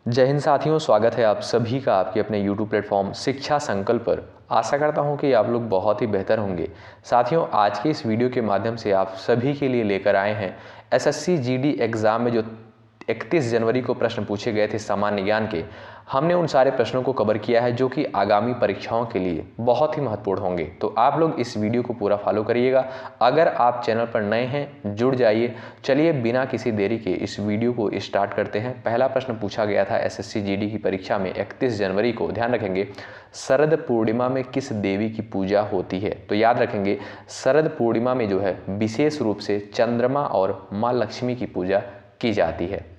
जय हिंद साथियों, स्वागत है आप सभी का आपके अपने YouTube प्लेटफॉर्म शिक्षा संकल्प पर। आशा करता हूं कि आप लोग बहुत ही बेहतर होंगे। साथियों, आज के इस वीडियो के माध्यम से आप सभी के लिए लेकर आए हैं एसएससी जीडी एग्ज़ाम में जो 31 जनवरी को प्रश्न पूछे गए थे सामान्य ज्ञान के। हमने उन सारे प्रश्नों को कवर किया है जो कि आगामी परीक्षाओं के लिए बहुत ही महत्वपूर्ण होंगे। तो आप लोग इस वीडियो को पूरा फॉलो करिएगा। अगर आप चैनल पर नए हैं, जुड़ जाइए। चलिए बिना किसी देरी के इस वीडियो को स्टार्ट करते हैं। पहला प्रश्न पूछा गया था एसएससी जीडी की परीक्षा में 31 जनवरी को। ध्यान रखेंगे, शरद पूर्णिमा में किस देवी की पूजा होती है? तो याद रखेंगे, शरद पूर्णिमा में जो है विशेष रूप से चंद्रमा और माँ लक्ष्मी की पूजा की जाती है।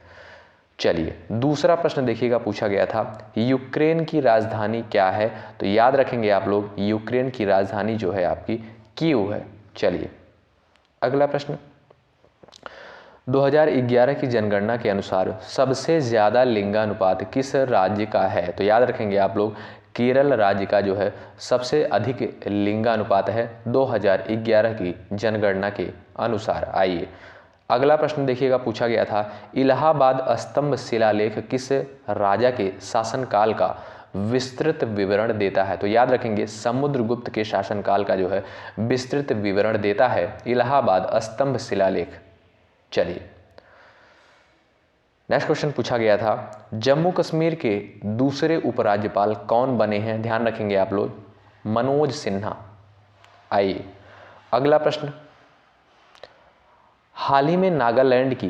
चलिए दूसरा प्रश्न देखिएगा, पूछा गया था यूक्रेन की राजधानी क्या है? तो याद रखेंगे आप लोग, यूक्रेन की राजधानी जो है आपकी कीव है। चलिए अगला प्रश्न, 2011 की जनगणना के अनुसार सबसे ज़्यादा लिंगानुपात किस राज्य का है? तो याद रखेंगे आप लोग, केरल राज्य का जो है सबसे अधिक लिंगानुपात है 2011 की जनगणना के अनुसार। आइए अगला प्रश्न देखिएगा, पूछा गया था इलाहाबाद स्तंभ शिलालेख किस राजा के शासनकाल का विस्तृत विवरण देता है? तो याद रखेंगे, समुद्रगुप्त के शासनकाल का जो है विस्तृत विवरण देता है इलाहाबाद स्तंभ शिलालेख। चलिए नेक्स्ट क्वेश्चन पूछा गया था जम्मू कश्मीर के दूसरे उपराज्यपाल कौन बने हैं? ध्यान रखेंगे आप लोग, मनोज सिन्हा। आइए अगला प्रश्न, हाल ही में नागालैंड की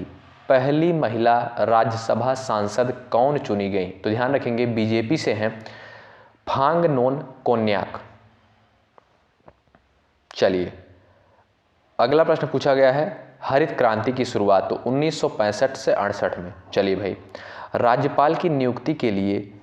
पहली महिला राज्यसभा सांसद कौन चुनी गई? तो ध्यान रखेंगे, बीजेपी से हैं फांगनोन कोन्याक। चलिए अगला प्रश्न पूछा गया है हरित क्रांति की शुरुआत तो 1965 से 68 में। चलिए भाई, राज्यपाल की नियुक्ति के लिए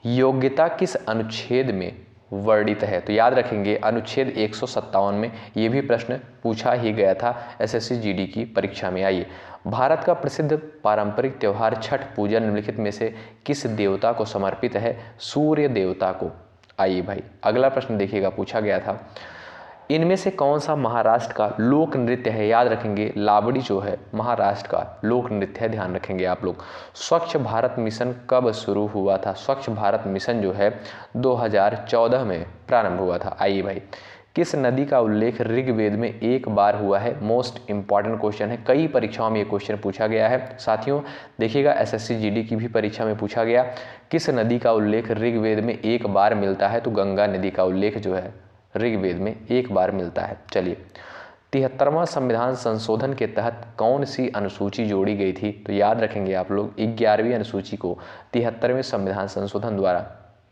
योग्यता किस अनुच्छेद में वर्णित है? तो याद रखेंगे, अनुच्छेद 157 में। ये भी प्रश्न पूछा ही गया था एसएससी जीडी की परीक्षा में। आइए, भारत का प्रसिद्ध पारंपरिक त्यौहार छठ पूजा निम्नलिखित में से किस देवता को समर्पित है? सूर्य देवता को। आइए भाई अगला प्रश्न देखिएगा, पूछा गया था इनमें से कौन सा महाराष्ट्र का लोक नृत्य है? याद रखेंगे, लावड़ी जो है महाराष्ट्र का लोक नृत्य है। ध्यान रखेंगे आप लोग। स्वच्छ भारत मिशन कब शुरू हुआ था? स्वच्छ भारत मिशन जो है 2014 में प्रारंभ हुआ था। आइए भाई, किस नदी का उल्लेख ऋग्वेद में एक बार हुआ है? मोस्ट इंपॉर्टेंट क्वेश्चन है, कई परीक्षाओं में ये क्वेश्चन पूछा गया है। साथियों देखिएगा, एसएससी जीडी की भी परीक्षा में पूछा गया, किस नदी का उल्लेख ऋग्वेद में एक बार मिलता है? तो गंगा नदी का उल्लेख जो है ऋग्वेद में एक बार मिलता है। चलिए 73वां संविधान संशोधन के तहत कौन सी अनुसूची जोड़ी गई थी? तो याद रखेंगे आप लोग, 11वीं अनुसूची को 73वें संविधान संशोधन द्वारा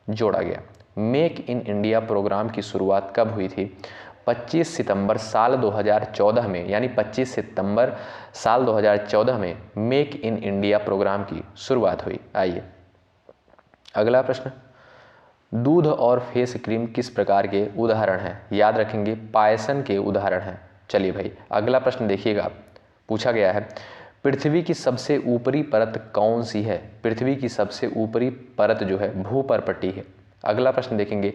जोड़ा गया। मेक इन इंडिया प्रोग्राम की शुरुआत कब हुई थी? 25 सितंबर साल 2014 में, यानी 25 सितंबर साल 2014 में मेक इन इंडिया प्रोग्राम की शुरुआत हुई। आइए अगला प्रश्न, दूध और फेस क्रीम किस प्रकार के उदाहरण हैं? याद रखेंगे, पायसन के उदाहरण हैं। चलिए भाई अगला प्रश्न देखिएगा, पूछा गया है पृथ्वी की सबसे ऊपरी परत कौन सी है? पृथ्वी की सबसे ऊपरी परत जो है भूपर्पटी है। अगला प्रश्न देखेंगे,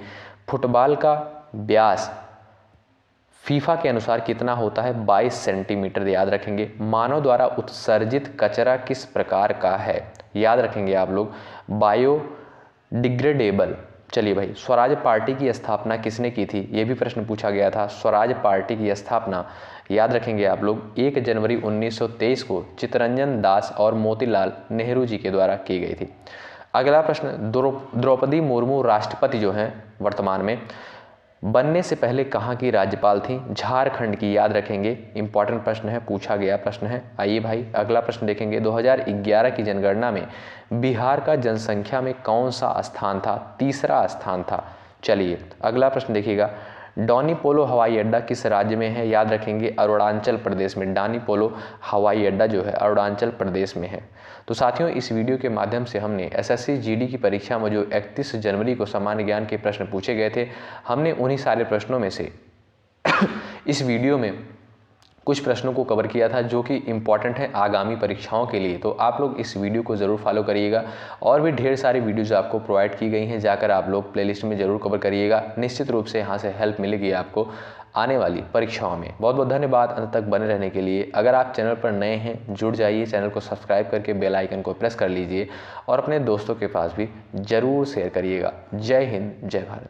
फुटबॉल का व्यास फीफा के अनुसार कितना होता है? 22 सेंटीमीटर। याद रखेंगे, मानव द्वारा उत्सर्जित कचरा किस प्रकार का है? याद रखेंगे आप लोग, बायोडिग्रेडेबल। चलिए भाई, स्वराज पार्टी की स्थापना किसने की थी? ये भी प्रश्न पूछा गया था। स्वराज पार्टी की स्थापना याद रखेंगे आप लोग 1 जनवरी 1923 को चित्तरंजन दास और मोतीलाल नेहरू जी के द्वारा की गई थी। अगला प्रश्न, द्रौपदी मुर्मू राष्ट्रपति जो हैं वर्तमान में, बनने से पहले कहाँ की राज्यपाल थी? झारखंड की। याद रखेंगे, इंपॉर्टेंट प्रश्न है, पूछा गया प्रश्न है। आइए भाई अगला प्रश्न देखेंगे, 2011 की जनगणना में बिहार का जनसंख्या में कौन सा स्थान था? तीसरा स्थान था। चलिए अगला प्रश्न देखिएगा, डॉनी पोलो हवाई अड्डा किस राज्य में है? याद रखेंगे, अरुणाचल प्रदेश में। डॉनी पोलो हवाई अड्डा जो है अरुणाचल प्रदेश में है। तो साथियों, इस वीडियो के माध्यम से हमने एसएससी जीडी की परीक्षा में जो 31 जनवरी को सामान्य ज्ञान के प्रश्न पूछे गए थे, हमने उन्हीं सारे प्रश्नों में से इस वीडियो में कुछ प्रश्नों को कवर किया था जो कि इम्पॉर्टेंट है आगामी परीक्षाओं के लिए। तो आप लोग इस वीडियो को ज़रूर फॉलो करिएगा। और भी ढेर सारी वीडियोज़ आपको प्रोवाइड की गई हैं, जाकर आप लोग प्लेलिस्ट में ज़रूर कवर करिएगा। निश्चित रूप से यहाँ से हेल्प मिलेगी आपको आने वाली परीक्षाओं में। बहुत बहुत धन्यवाद अंत तक बने रहने के लिए। अगर आप चैनल पर नए हैं, जुड़ जाइए, चैनल को सब्सक्राइब करके बेल आइकन को प्रेस कर लीजिए और अपने दोस्तों के पास भी ज़रूर शेयर करिएगा। जय हिंद, जय भारत।